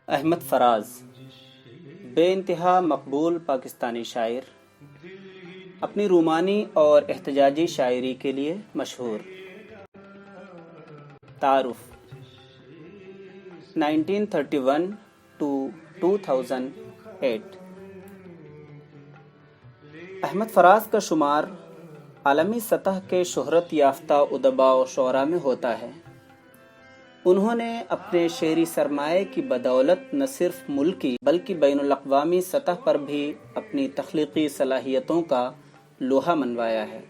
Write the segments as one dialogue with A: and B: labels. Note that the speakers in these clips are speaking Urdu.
A: احمد فراز بے انتہا مقبول پاکستانی شاعر، اپنی رومانی اور احتجاجی شاعری کے لیے مشہور۔ تعارف 1931 to 2008۔ احمد فراز کا شمار عالمی سطح کے شہرت یافتہ ادباء و شعراء میں ہوتا ہے۔ انہوں نے اپنے شعری سرمایہ کی بدولت نہ صرف ملکی بلکہ بین الاقوامی سطح پر بھی اپنی تخلیقی صلاحیتوں کا لوہا منوایا ہے۔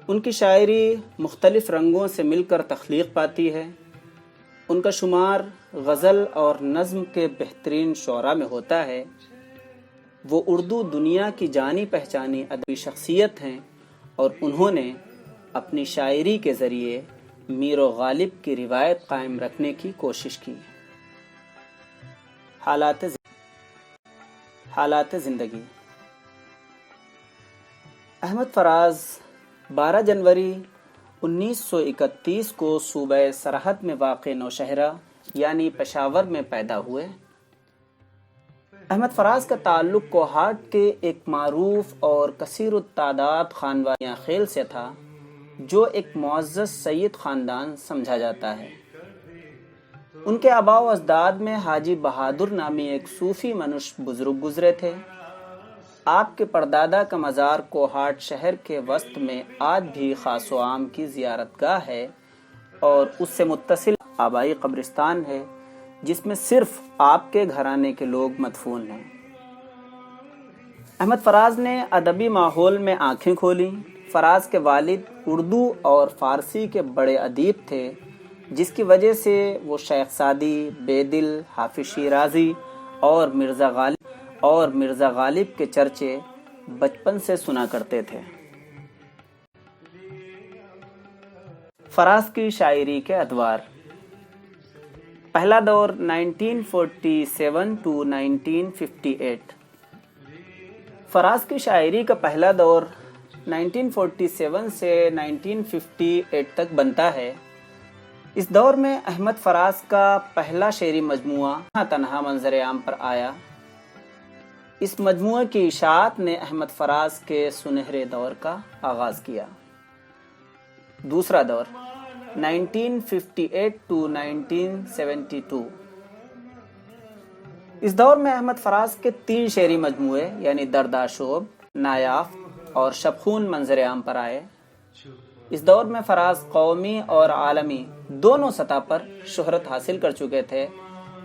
A: ان کی شاعری مختلف رنگوں سے مل کر تخلیق پاتی ہے۔ ان کا شمار غزل اور نظم کے بہترین شعراء میں ہوتا ہے۔ وہ اردو دنیا کی جانی پہچانی ادبی شخصیت ہیں اور انہوں نے اپنی شاعری کے ذریعے میر و غالب کی روایت قائم رکھنے کی کوشش کی۔ حالات زندگی۔ احمد فراز 12 جنوری 1931 کو صوبہ سرحد میں واقع نوشہرہ یعنی پشاور میں پیدا ہوئے۔ احمد فراز کا تعلق کوہاٹ کے ایک معروف اور کثیر التعداد خانوادہ خیل سے تھا، جو ایک معزز سید خاندان سمجھا جاتا ہے۔ ان کے آباء و اجداد میں حاجی بہادر نامی ایک صوفی منش بزرگ گزرے تھے۔ آپ کے پردادا کا مزار کوہاٹ شہر کے وسط میں آج بھی خاص و عام کی زیارت گاہ ہے اور اس سے متصل آبائی قبرستان ہے، جس میں صرف آپ کے گھرانے کے لوگ مدفون ہیں۔ احمد فراز نے ادبی ماحول میں آنکھیں کھولیں۔ فراز کے والد اردو اور فارسی کے بڑے ادیب تھے، جس کی وجہ سے وہ شیخ سعدی، بیدل، حافظ شیرازی اور مرزا غالب کے چرچے بچپن سے سنا کرتے تھے۔ فراز کی شاعری کے ادوار۔ پہلا دور 1947 to 1958۔ فراز کی شاعری کا پہلا دور 1947 سے 1958 تک بنتا ہے۔ اس دور میں احمد فراز کا پہلا شعری مجموعہ تنہا منظر عام پر آیا۔ اس مجموعے کی اشاعت نے احمد فراز کے سنہرے دور کا آغاز کیا۔ دوسرا دور 1958 to 1972۔ اس دور میں احمد فراز کے 3 شعری مجموعے یعنی درد آشوب، نایاف اور شبخون منظر عام پر آئے۔ اس دور میں فراز قومی اور عالمی دونوں سطح پر شہرت حاصل کر چکے تھے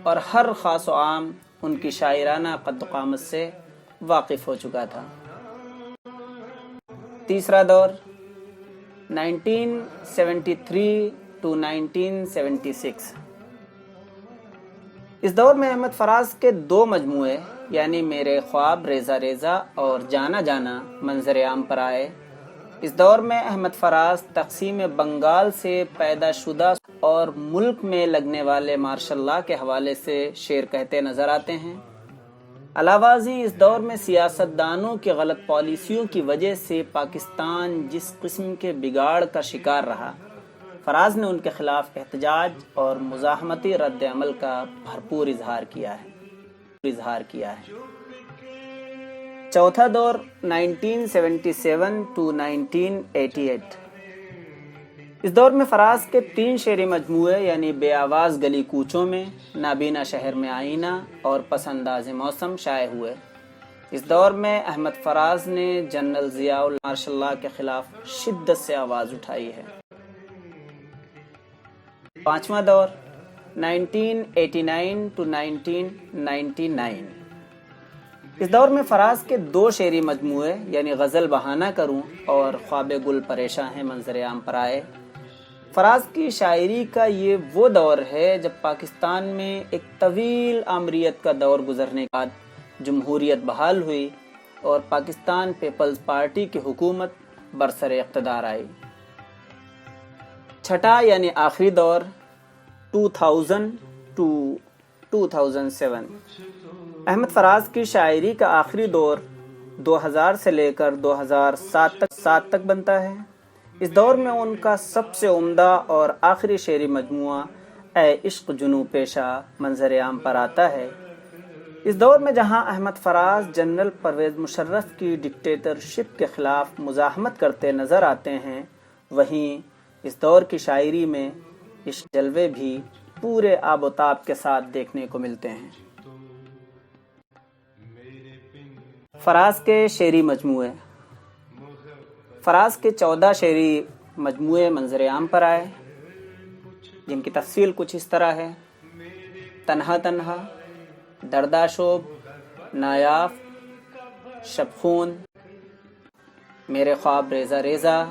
A: اور ہر خاص و عام ان کی شاعرانہ قد و قامت سے واقف ہو چکا تھا۔ تیسرا دور 1973 to 1976۔ اس دور میں احمد فراز کے 2 مجموعے یعنی میرے خواب ریزہ ریزہ اور جانا جانا منظر عام پر آئے۔ اس دور میں احمد فراز تقسیم بنگال سے پیدا شدہ اور ملک میں لگنے والے مارشل لا کے حوالے سے شعر کہتے نظر آتے ہیں۔ علاوہ ازیں اس دور میں سیاستدانوں کی غلط پالیسیوں کی وجہ سے پاکستان جس قسم کے بگاڑ کا شکار رہا، فراز نے ان کے خلاف احتجاج اور مزاحمتی رد عمل کا بھرپور اظہار کیا ہے۔ چوتھا دور 1977 to 1988۔ اس دور میں فراز کے 3 شعری مجموعے یعنی بے آواز گلی کوچوں میں، نابینا شہر میں آئینہ اور پسنداز موسم شائع ہوئے۔ اس دور میں احمد فراز نے جنرل ضیاء الرحمن مارشل لا کے خلاف شدت سے آواز اٹھائی ہے۔ پانچواں دور 1989 to 1999۔ اس دور میں فراز کے 2 شعری مجموعے یعنی غزل بہانہ کروں اور خواب گل پریشاں ہیں منظر عام پر آئے۔ فراز کی شاعری کا یہ وہ دور ہے جب پاکستان میں ایک طویل آمریت کا دور گزرنے کے بعد جمہوریت بحال ہوئی اور پاکستان پیپلز پارٹی کی حکومت برسر اقتدار آئی۔ چھٹا یعنی آخری دور 2000 to 2007۔ احمد فراز کی شاعری کا آخری دور 2000 سے لے کر 2007 تک بنتا ہے۔ اس دور میں ان کا سب سے عمدہ اور آخری شعری مجموعہ اے عشق جنوں پیشہ منظر عام پر آتا ہے۔ اس دور میں جہاں احمد فراز جنرل پرویز مشرف کی ڈکٹیٹرشپ کے خلاف مزاحمت کرتے نظر آتے ہیں، وہیں اس دور کی شاعری میں عشق جلوے بھی پورے آب و تاب کے ساتھ دیکھنے کو ملتے ہیں۔ فراز کے شعری مجموعے۔ فراز کے 14 شعری مجموعے منظر عام پر آئے، جن کی تفصیل کچھ اس طرح ہے: تنہا تنہا، دردآشوب، نایاف، شبخون، میرے خواب ریزہ ریزہ،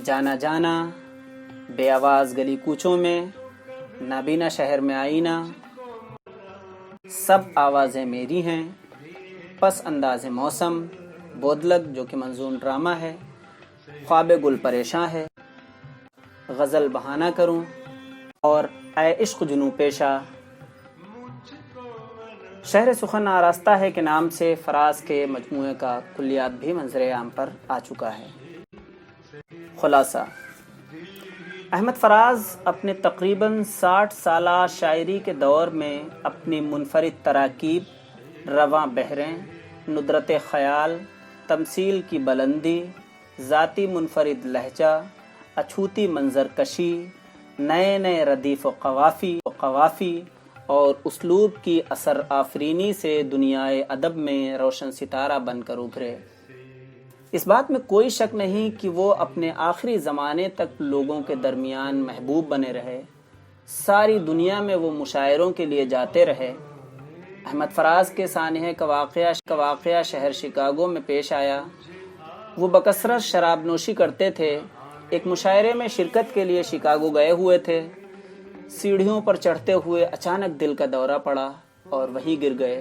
A: جانا جانا، بے آواز گلی کوچوں میں، نابینا شہر میں آئینہ، سب آوازیں میری ہیں، پس انداز موسم، بودلک جو کہ منظوم ڈرامہ ہے، خواب گل پریشاں ہے، غزل بہانہ کروں، اور اے عشق جنوں پیشہ۔ شہر سخن آراستہ ہے کے نام سے فراز کے مجموعے کا کلیات بھی منظر عام پر آ چکا ہے۔ خلاصہ: احمد فراز اپنے تقریباً 60 سالہ شاعری کے دور میں اپنی منفرد تراکیب، رواں بحریں، ندرت خیال، تمثیل کی بلندی، ذاتی منفرد لہجہ، اچھوتی منظر کشی، نئے نئے ردیف و قوافی اور اسلوب کی اثر آفرینی سے دنیائے ادب میں روشن ستارہ بن کر ابھرے۔ اس بات میں کوئی شک نہیں کہ وہ اپنے آخری زمانے تک لوگوں کے درمیان محبوب بنے رہے، ساری دنیا میں وہ مشاعروں کے لیے جاتے رہے۔ احمد فراز کے سانحے کا واقعہ شہر شکاگو میں پیش آیا۔ وہ بکثرت شراب نوشی کرتے تھے۔ ایک مشاعرے میں شرکت کے لیے شکاگو گئے ہوئے تھے۔ سیڑھیوں پر چڑھتے ہوئے اچانک دل کا دورہ پڑا اور وہیں گر گئے۔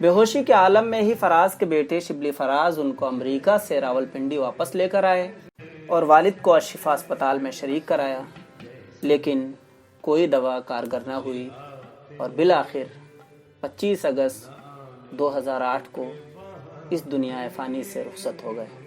A: بے ہوشی کے عالم میں ہی فراز کے بیٹے شبلی فراز ان کو امریکہ سے راولپنڈی واپس لے کر آئے اور والد کو الشفا اسپتال میں شریک کرایا، لیکن کوئی دوا کارگر نہ ہوئی اور بالآخر 25 اگست 2008 کو اس دنیا فانی سے رخصت ہو گئے۔